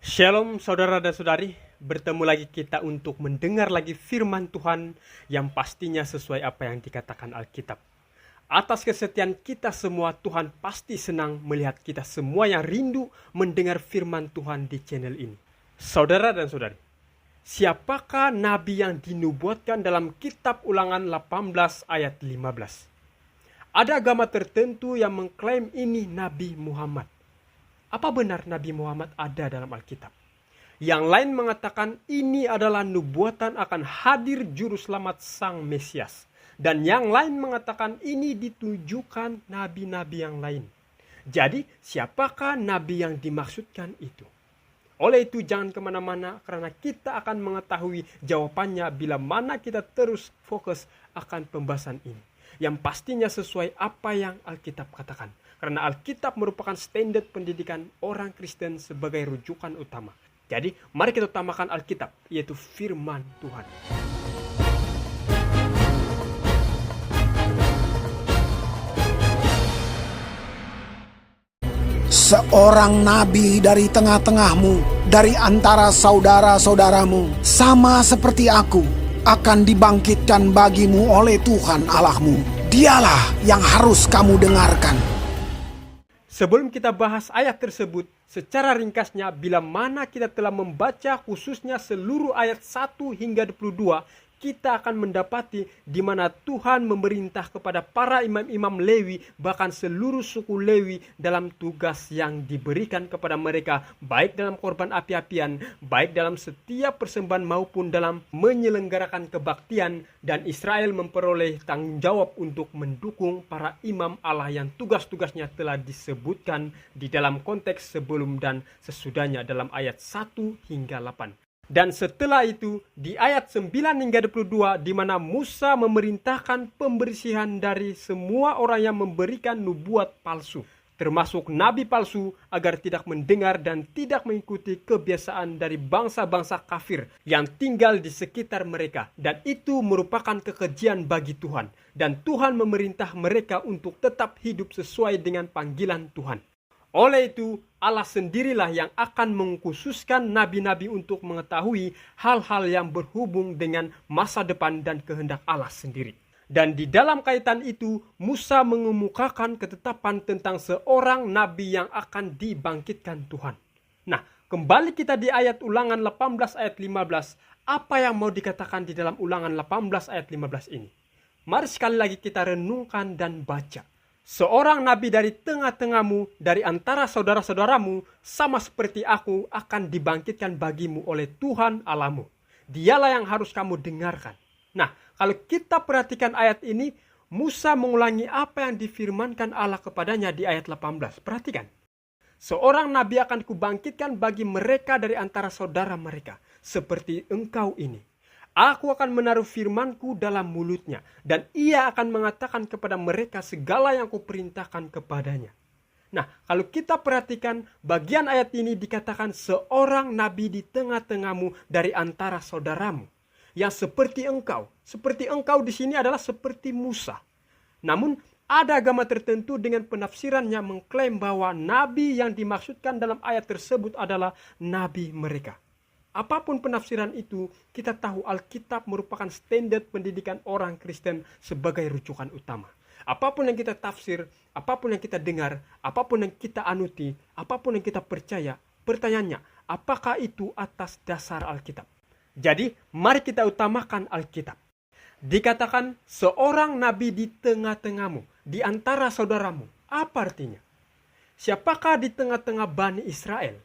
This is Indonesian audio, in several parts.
Shalom saudara dan saudari, bertemu lagi kita untuk mendengar lagi firman Tuhan yang pastinya sesuai apa yang dikatakan Alkitab. Atas kesetiaan kita semua, Tuhan pasti senang melihat kita semua yang rindu mendengar firman Tuhan di channel ini. Saudara dan saudari, siapakah nabi yang dinubuatkan dalam kitab Ulangan 18 ayat 15? Ada agama tertentu yang mengklaim ini Nabi Muhammad. Apa benar Nabi Muhammad ada dalam Alkitab? Yang lain mengatakan ini adalah nubuatan akan hadir juru selamat Sang Mesias. Dan yang lain mengatakan ini ditujukan nabi-nabi yang lain. Jadi siapakah nabi yang dimaksudkan itu? Oleh itu jangan kemana-mana karena kita akan mengetahui jawabannya bila mana kita terus fokus akan pembahasan ini. Yang pastinya sesuai apa yang Alkitab katakan. Karena Alkitab merupakan standar pendidikan orang Kristen sebagai rujukan utama. Jadi, mari kita utamakan Alkitab, yaitu firman Tuhan. Seorang nabi dari tengah-tengahmu, dari antara saudara-saudaramu, sama seperti aku, akan dibangkitkan bagimu oleh Tuhan Allahmu. Dialah yang harus kamu dengarkan. Sebelum kita bahas ayat tersebut, secara ringkasnya bila mana kita telah membaca khususnya seluruh ayat 1 hingga 22, kita akan mendapati di mana Tuhan memerintah kepada para imam-imam Lewi, bahkan seluruh suku Lewi dalam tugas yang diberikan kepada mereka, baik dalam korban api-apian, baik dalam setiap persembahan maupun dalam menyelenggarakan kebaktian, dan Israel memperoleh tanggung jawab untuk mendukung para imam Allah yang tugas-tugasnya telah disebutkan di dalam konteks sebelum dan sesudahnya dalam ayat 1 hingga 8. Dan setelah itu, di ayat 9 hingga 22, di mana Musa memerintahkan pembersihan dari semua orang yang memberikan nubuat palsu, termasuk nabi palsu, agar tidak mendengar dan tidak mengikuti kebiasaan dari bangsa-bangsa kafir yang tinggal di sekitar mereka. Dan itu merupakan kekejian bagi Tuhan. Dan Tuhan memerintah mereka untuk tetap hidup sesuai dengan panggilan Tuhan. Oleh itu, Allah sendirilah yang akan mengkhususkan nabi-nabi untuk mengetahui hal-hal yang berhubung dengan masa depan dan kehendak Allah sendiri. Dan di dalam kaitan itu, Musa mengemukakan ketetapan tentang seorang nabi yang akan dibangkitkan Tuhan. Nah, kembali kita di ayat Ulangan 18 ayat 15, apa yang mau dikatakan di dalam Ulangan 18 ayat 15 ini? Mari sekali lagi kita renungkan dan baca. Seorang nabi dari tengah-tengahmu, dari antara saudara-saudaramu, sama seperti aku, akan dibangkitkan bagimu oleh Tuhan Allahmu. Dialah yang harus kamu dengarkan. Nah, kalau kita perhatikan ayat ini, Musa mengulangi apa yang difirmankan Allah kepadanya di ayat 18. Perhatikan. Seorang nabi akan kubangkitkan bagi mereka dari antara saudara mereka, seperti engkau ini. Aku akan menaruh firmanku dalam mulutnya, dan ia akan mengatakan kepada mereka segala yang kuperintahkan kepadanya. Nah, kalau kita perhatikan bagian ayat ini dikatakan seorang nabi di tengah-tengahmu dari antara saudaramu. Yang seperti engkau. Seperti engkau di sini adalah seperti Musa. Namun, ada agama tertentu dengan penafsirannya mengklaim bahwa nabi yang dimaksudkan dalam ayat tersebut adalah nabi mereka. Apapun penafsiran itu, kita tahu Alkitab merupakan standar pendidikan orang Kristen sebagai rujukan utama. Apapun yang kita tafsir, apapun yang kita dengar, apapun yang kita anuti, apapun yang kita percaya, pertanyaannya, apakah itu atas dasar Alkitab? Jadi, mari kita utamakan Alkitab. Dikatakan seorang nabi di tengah-tengahmu, di antara saudaramu. Apa artinya? Siapakah di tengah-tengah Bani Israel?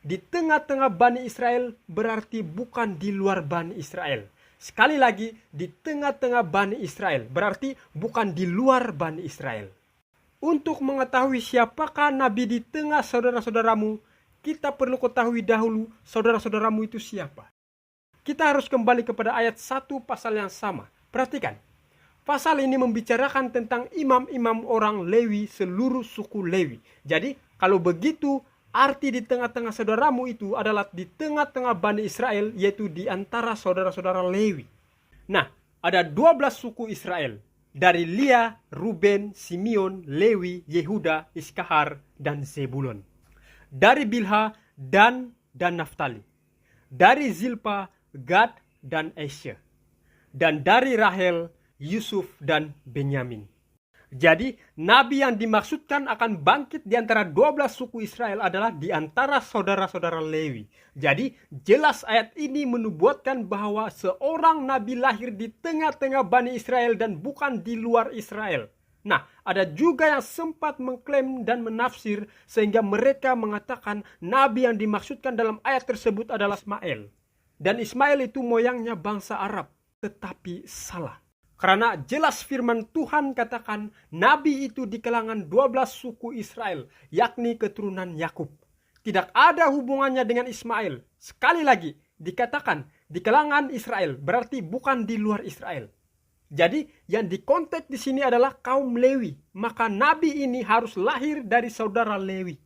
Di tengah-tengah Bani Israel berarti bukan di luar Bani Israel. Sekali lagi, di tengah-tengah Bani Israel berarti bukan di luar Bani Israel. Untuk mengetahui siapakah nabi di tengah saudara-saudaramu, kita perlu ketahui dahulu saudara-saudaramu itu siapa. Kita harus kembali kepada ayat 1 pasal yang sama. Perhatikan, pasal ini membicarakan tentang imam-imam orang Lewi, seluruh suku Lewi. Jadi, kalau begitu, arti di tengah-tengah saudaramu itu adalah di tengah-tengah Bani Israel, yaitu di antara saudara-saudara Lewi. Nah, ada 12 suku Israel. Dari Lia, Ruben, Simeon, Lewi, Yehuda, Iskahar, dan Zebulon. Dari Bilha, Dan, dan Naftali. Dari Zilpa, Gad dan Asher. Dan dari Rahel, Yusuf dan Benyamin. Jadi, nabi yang dimaksudkan akan bangkit di antara 12 suku Israel adalah di antara saudara-saudara Lewi. Jadi, jelas ayat ini menubuatkan bahwa seorang nabi lahir di tengah-tengah Bani Israel dan bukan di luar Israel. Nah, ada juga yang sempat mengklaim dan menafsir sehingga mereka mengatakan nabi yang dimaksudkan dalam ayat tersebut adalah Ismail. Dan Ismail itu moyangnya bangsa Arab, tetapi salah. Karena jelas firman Tuhan katakan nabi itu di kalangan 12 suku Israel, yakni keturunan Yakub. Tidak ada hubungannya dengan Ismail. Sekali lagi dikatakan di kalangan Israel, berarti bukan di luar Israel. Jadi yang dikonteks di sini adalah kaum Lewi. Maka nabi ini harus lahir dari saudara Lewi.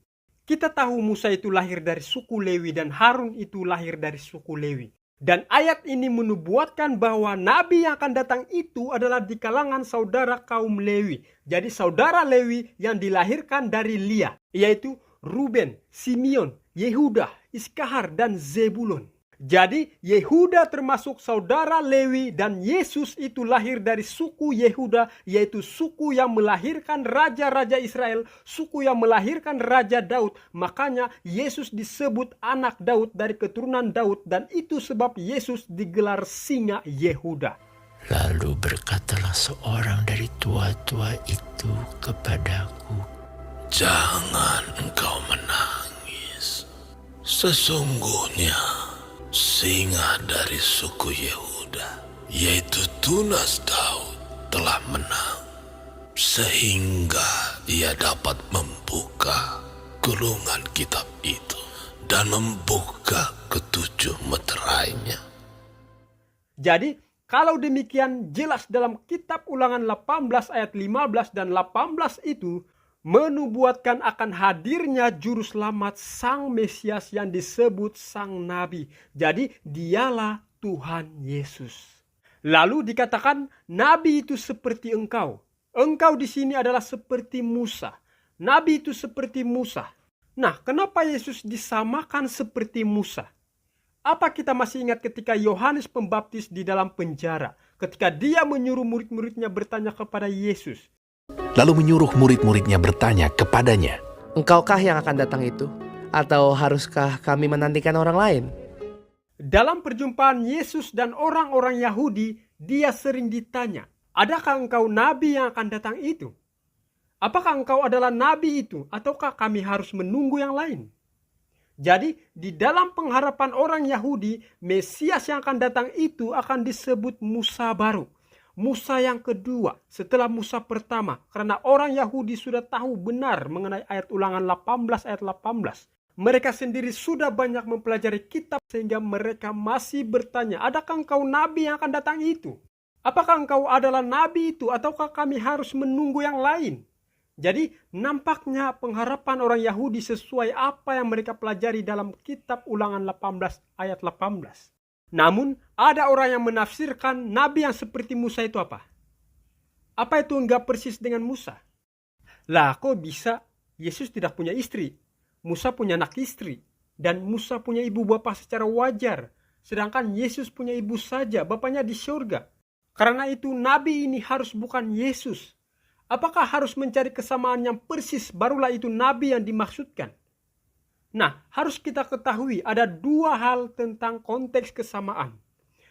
Kita tahu Musa itu lahir dari suku Lewi dan Harun itu lahir dari suku Lewi. Dan ayat ini menubuatkan bahwa nabi yang akan datang itu adalah di kalangan saudara kaum Lewi. Jadi saudara Lewi yang dilahirkan dari Lia, yaitu Ruben, Simeon, Yehuda, Iskahar, dan Zebulon. Jadi Yehuda termasuk saudara Lewi dan Yesus itu lahir dari suku Yehuda, yaitu suku yang melahirkan raja-raja Israel, suku yang melahirkan Raja Daud. Makanya Yesus disebut anak Daud dari keturunan Daud dan itu sebab Yesus digelar singa Yehuda. Lalu berkatalah seorang dari tua-tua itu kepadaku, "Jangan engkau menangis. Sesungguhnya singa dari suku Yehuda, yaitu tunas Daud, telah menang, sehingga ia dapat membuka gulungan kitab itu dan membuka ketujuh meterainya." Jadi kalau demikian jelas dalam kitab Ulangan 18 ayat 15 dan 18 itu menubuatkan akan hadirnya juru selamat Sang Mesias yang disebut Sang Nabi. Jadi dialah Tuhan Yesus. Lalu dikatakan Nabi itu seperti engkau. Engkau di sini adalah seperti Musa. Nabi itu seperti Musa. Nah, kenapa Yesus disamakan seperti Musa? Apa kita masih ingat ketika Yohanes Pembaptis di dalam penjara? Ketika dia menyuruh murid-muridnya bertanya kepada Yesus. Lalu menyuruh murid-muridnya bertanya kepadanya, "Engkaukah yang akan datang itu? Atau haruskah kami menantikan orang lain?" Dalam perjumpaan Yesus dan orang-orang Yahudi, dia sering ditanya, "Adakah engkau nabi yang akan datang itu? Apakah engkau adalah nabi itu? Ataukah kami harus menunggu yang lain?" Jadi di dalam pengharapan orang Yahudi, Mesias yang akan datang itu akan disebut Musa baru. Musa yang kedua setelah Musa pertama. Karena orang Yahudi sudah tahu benar mengenai ayat Ulangan 18 ayat 18. Mereka sendiri sudah banyak mempelajari kitab sehingga mereka masih bertanya, "Adakah engkau nabi yang akan datang itu? Apakah engkau adalah nabi itu ataukah kami harus menunggu yang lain?" Jadi nampaknya pengharapan orang Yahudi sesuai apa yang mereka pelajari dalam kitab Ulangan 18 ayat 18. Namun ada orang yang menafsirkan nabi yang seperti Musa itu apa? Apa itu enggak persis dengan Musa? Lah kok bisa? Yesus tidak punya istri. Musa punya anak istri. Dan Musa punya ibu bapak secara wajar. Sedangkan Yesus punya ibu saja, bapaknya di surga. Karena itu nabi ini harus bukan Yesus. Apakah harus mencari kesamaan yang persis barulah itu nabi yang dimaksudkan? Nah, harus kita ketahui ada dua hal tentang konteks kesamaan.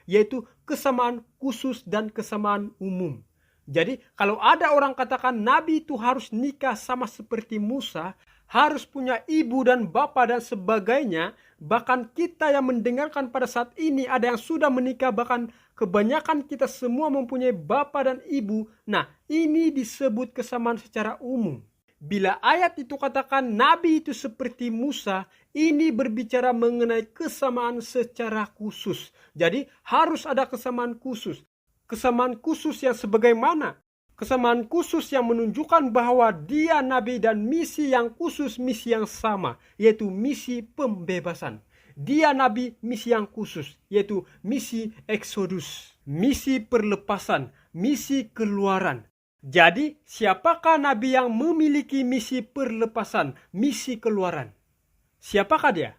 Yaitu kesamaan khusus dan kesamaan umum. Jadi kalau ada orang katakan nabi itu harus nikah sama seperti Musa, harus punya ibu dan bapak dan sebagainya, bahkan kita yang mendengarkan pada saat ini ada yang sudah menikah, bahkan kebanyakan kita semua mempunyai bapak dan ibu. Nah, ini disebut kesamaan secara umum. Bila ayat itu katakan nabi itu seperti Musa, ini berbicara mengenai kesamaan secara khusus. Jadi harus ada kesamaan khusus. Kesamaan khusus yang sebagaimana? Kesamaan khusus yang menunjukkan bahwa dia nabi dan misi yang khusus, misi yang sama, yaitu misi pembebasan. Dia nabi misi yang khusus, yaitu misi Exodus, misi perlepasan, misi keluaran. Jadi, siapakah nabi yang memiliki misi perlepasan, misi keluaran? Siapakah dia?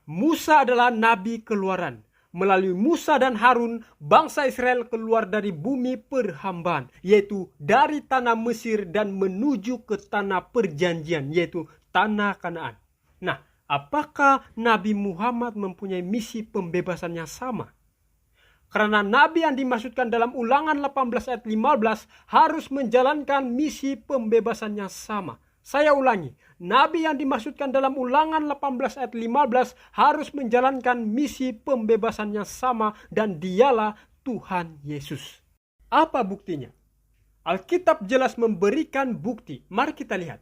Musa adalah nabi keluaran. Melalui Musa dan Harun, bangsa Israel keluar dari bumi perhambaan, yaitu dari tanah Mesir dan menuju ke tanah perjanjian, yaitu tanah Kanaan. Nah, apakah Nabi Muhammad mempunyai misi pembebasan yang sama? Karena nabi yang dimaksudkan dalam Ulangan 18 ayat 15 harus menjalankan misi pembebasan yang sama. Saya ulangi, nabi yang dimaksudkan dalam Ulangan 18 ayat 15 harus menjalankan misi pembebasan yang sama, dan dialah Tuhan Yesus. Apa buktinya? Alkitab jelas memberikan bukti. Mari kita lihat.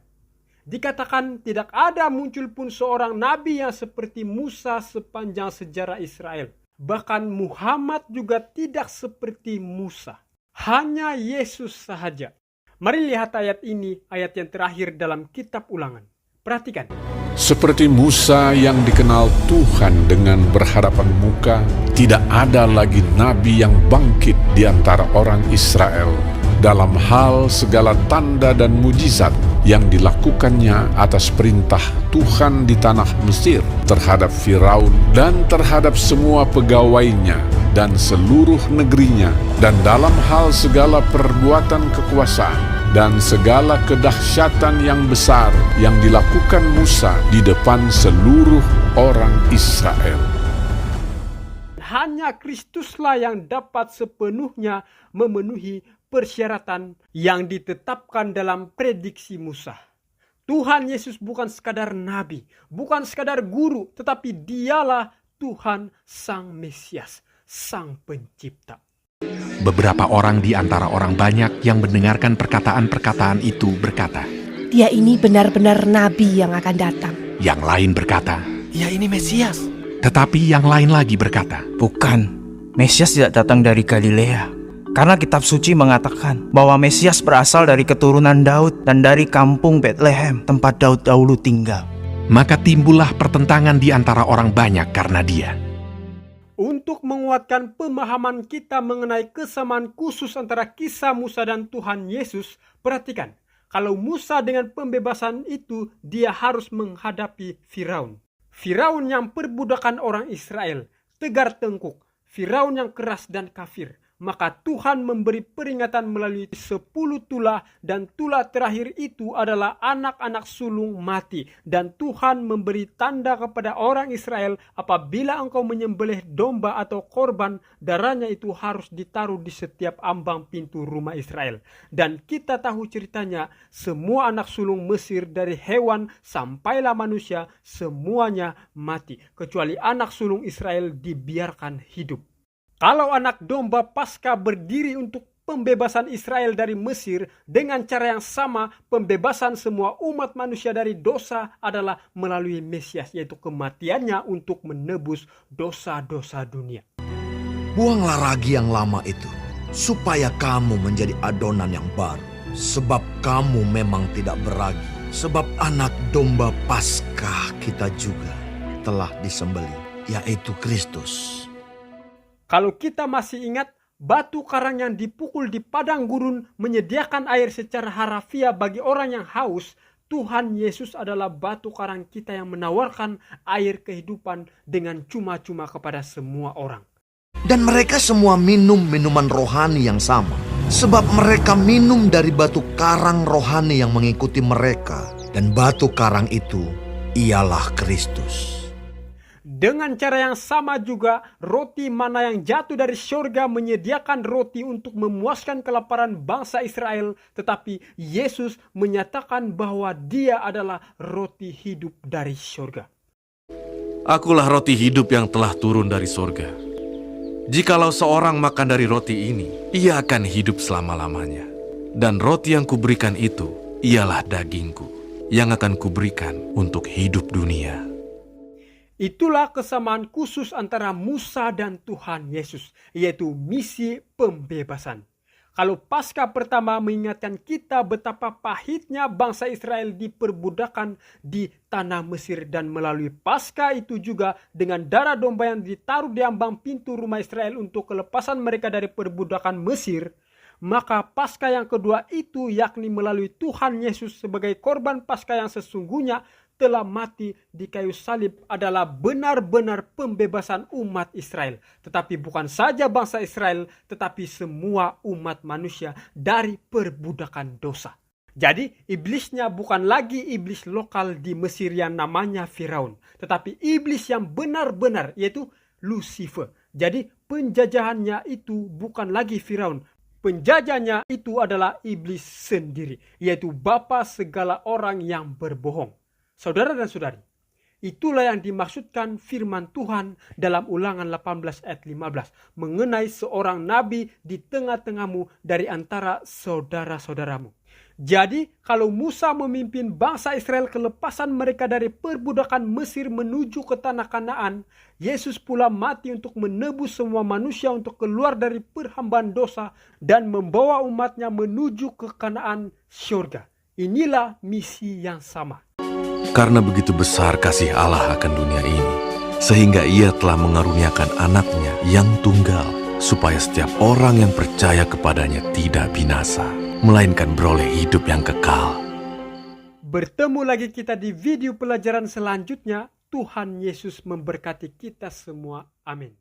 Dikatakan tidak ada muncul pun seorang nabi yang seperti Musa sepanjang sejarah Israel. Bahkan Muhammad juga tidak seperti Musa. Hanya Yesus sahaja. Mari lihat ayat ini, ayat yang terakhir dalam kitab Ulangan. Perhatikan. Seperti Musa yang dikenal Tuhan dengan berhadapan muka, tidak ada lagi nabi yang bangkit di antara orang Israel dalam hal segala tanda dan mujizat yang dilakukannya atas perintah Tuhan di tanah Mesir terhadap Firaun dan terhadap semua pegawainya dan seluruh negerinya, dan dalam hal segala perbuatan kekuasaan dan segala kedahsyatan yang besar yang dilakukan Musa di depan seluruh orang Israel. Hanya Kristuslah yang dapat sepenuhnya memenuhi persyaratan yang ditetapkan dalam prediksi Musa. Tuhan Yesus bukan sekadar nabi, bukan sekadar guru, tetapi dialah Tuhan Sang Mesias, Sang Pencipta. Beberapa orang di antara orang banyak yang mendengarkan perkataan-perkataan itu berkata, Dia ini benar-benar nabi yang akan datang. yang lain berkata, Ya, ini Mesias. tetapi yang lain lagi berkata, Bukan, Mesias tidak datang dari Galilea. Karena kitab suci mengatakan bahwa Mesias berasal dari keturunan Daud dan dari kampung Bethlehem, tempat Daud dahulu tinggal. maka timbullah pertentangan di antara orang banyak karena dia. Untuk menguatkan pemahaman kita mengenai kesamaan khusus antara kisah Musa dan Tuhan Yesus, perhatikan, kalau Musa dengan pembebasan itu, dia harus menghadapi Firaun. Firaun yang perbudakan orang Israel, tegar tengkuk, Firaun yang keras dan kafir. Maka Tuhan memberi peringatan melalui 10 tula, dan tula terakhir itu adalah anak-anak sulung mati. Dan Tuhan memberi tanda kepada orang Israel, apabila engkau menyembelih domba atau korban, darahnya itu harus ditaruh di setiap ambang pintu rumah Israel. Dan kita tahu ceritanya, semua anak sulung Mesir dari hewan sampailah manusia, semuanya mati. Kecuali anak sulung Israel dibiarkan hidup. Kalau anak domba Paskah berdiri untuk pembebasan Israel dari Mesir, dengan cara yang sama, pembebasan semua umat manusia dari dosa adalah melalui Mesias, yaitu kematiannya untuk menebus dosa-dosa dunia. Buanglah ragi yang lama itu, supaya kamu menjadi adonan yang baru. Sebab kamu memang tidak beragi, sebab anak domba Paskah kita juga telah disembelih, yaitu Kristus. Kalau kita masih ingat, batu karang yang dipukul di padang gurun menyediakan air secara harafiah bagi orang yang haus. Tuhan Yesus adalah batu karang kita yang menawarkan air kehidupan dengan cuma-cuma kepada semua orang. Dan mereka semua minum minuman rohani yang sama, sebab mereka minum dari batu karang rohani yang mengikuti mereka. Dan batu karang itu ialah Kristus. Dengan cara yang sama juga, roti mana yang jatuh dari surga menyediakan roti untuk memuaskan kelaparan bangsa Israel. Tetapi Yesus menyatakan bahwa dia adalah roti hidup dari surga. Akulah roti hidup yang telah turun dari surga. Jikalau seorang makan dari roti ini, ia akan hidup selama-lamanya. Dan roti yang kuberikan itu ialah dagingku, yang akan kuberikan untuk hidup dunia. Itulah kesamaan khusus antara Musa dan Tuhan Yesus, yaitu misi pembebasan. Kalau Paskah pertama mengingatkan kita betapa pahitnya bangsa Israel diperbudakan di tanah Mesir, dan melalui Paskah itu juga dengan darah domba yang ditaruh di ambang pintu rumah Israel untuk kelepasan mereka dari perbudakan Mesir, maka Paskah yang kedua itu, yakni melalui Tuhan Yesus sebagai korban Paskah yang sesungguhnya, telah mati di kayu salib adalah benar-benar pembebasan umat Israel. Tetapi bukan saja bangsa Israel, tetapi semua umat manusia dari perbudakan dosa. Jadi iblisnya bukan lagi iblis lokal di Mesir yang namanya Firaun, tetapi iblis yang benar-benar, yaitu Lucifer. Jadi penjajahannya itu bukan lagi Firaun. Penjajahnya itu adalah iblis sendiri, yaitu bapa segala orang yang berbohong. Saudara dan saudari, itulah yang dimaksudkan firman Tuhan dalam Ulangan 18 ayat 15 mengenai seorang nabi di tengah-tengahmu dari antara saudara-saudaramu. Jadi, kalau Musa memimpin bangsa Israel kelepasan mereka dari perbudakan Mesir menuju ke tanah Kanaan, Yesus pula mati untuk menebus semua manusia untuk keluar dari perhambaan dosa dan membawa umatnya menuju ke Kanaan surga. Inilah misi yang sama. Karena begitu besar kasih Allah akan dunia ini, sehingga Ia telah mengaruniakan anaknya yang tunggal, supaya setiap orang yang percaya kepadanya tidak binasa, melainkan beroleh hidup yang kekal. Bertemu lagi kita di video pelajaran selanjutnya. Tuhan Yesus memberkati kita semua. Amin.